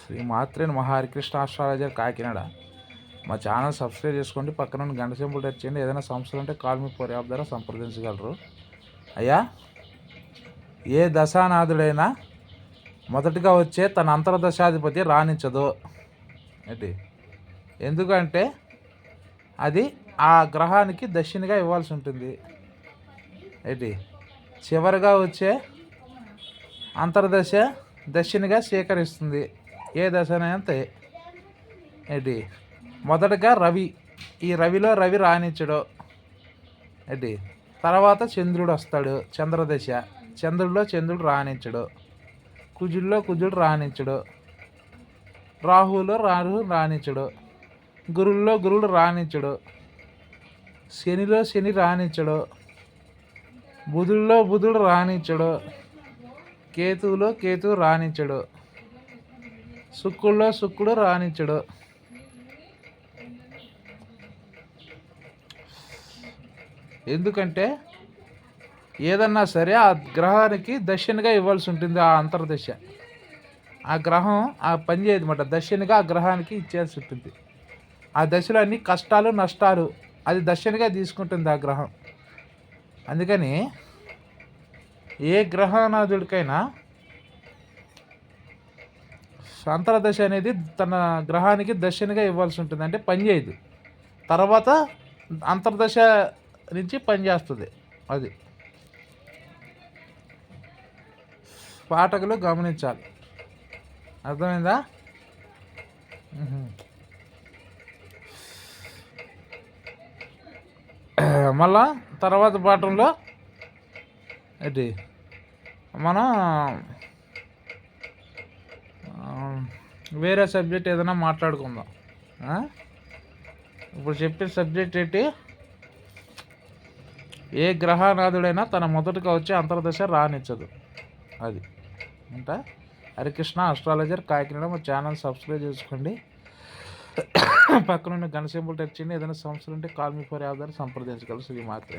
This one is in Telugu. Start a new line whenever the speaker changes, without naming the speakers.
శ్రీ మాత్రే నమః. హరికృష్ణ ఆస్ట్రాలజర్ కాకినాడ. మా ఛానల్ సబ్స్క్రైబ్ చేసుకోండి, పక్కన ఉన్న గంట సింబల్ టచ్ చేయండి. ఏదైనా సమస్యలు ఉంటే కాల్ మీ ఫోర్ యాప్ ద్వారా సంప్రదించగలరు. అయ్యా, ఏ దశానాథుడైనా మొదటిగా వచ్చే తన అంతర్దశాధిపతి రాణించదు. ఏంటి? ఎందుకంటే అది ఆ గ్రహానికి దక్షిణగా ఇవ్వాల్సి ఉంటుంది. ఏంటి? చివరిగా వచ్చే అంతర్దశ దక్షిణగా స్వీకరిస్తుంది. ఏ దశనైనా అంతే. ఏంటి? మొదటగా రవి, ఈ రవిలో రవి రాణించడు. ఏంటి? తర్వాత చంద్రుడు వస్తాడు, చంద్రదశ. చంద్రుడిలో చంద్రుడు రాణించడు, కుజుల్లో కుజుడు రాణించడు, రాహులో రాహు రాణించడు, గురుల్లో గురుడు రాణించడు, శనిలో శని రాణించడు, బుధుల్లో బుధుడు రాణించడు, కేతువులో కేతువు రాణించడు, శుక్రుల్లో శుక్రుడు రాణించడు. ఎందుకంటే ఏదన్నా సరే ఆ గ్రహానికి దక్షిణగా ఇవ్వాల్సి ఉంటుంది. ఆ అంతర్దశ ఆ గ్రహం ఆ పని చేయదన్నమాట. దక్షిణగా ఆ గ్రహానికి ఇచ్చేయాల్సి ఉంటుంది. ఆ దశలో అన్ని కష్టాలు నష్టాలు అది దక్షిణగా తీసుకుంటుంది ఆ గ్రహం. అందుకని ఏ గ్రహనాథుడికైనా అంతర్దశ అనేది తన గ్రహానికి దక్షిణగా ఇవ్వాల్సి ఉంటుంది. అంటే పని చేయదు, తర్వాత అంతర్దశ నుంచి పనిచేస్తుంది. అది పాఠకులు గమనించాలి. అర్థమైందా? మళ్ళా తర్వాత పాఠంలో ఏంటి మనం వేరే సబ్జెక్ట్ ఏదైనా మాట్లాడుకుందాం. ఇప్పుడు చెప్పే సబ్జెక్ట్ ఏంటి? ఏ గ్రహనాథుడైనా తన మొదటగా వచ్చే అంతర్దశ రానిచ్చదు. అది అంటే హరికృష్ణ ఆస్ట్రాలజర్ కాకినాడ. మా ఛానల్ సబ్స్క్రైబ్ చేసుకోండి, పక్కనున్న గణ సింబల్ టచ్ చేయండి. ఏదైనా సమస్యలు ఉంటే కాల్ మీ ఫోర్ యాప్ ద్వారా సంప్రదించగలరు. శ్రీ మాత్రే.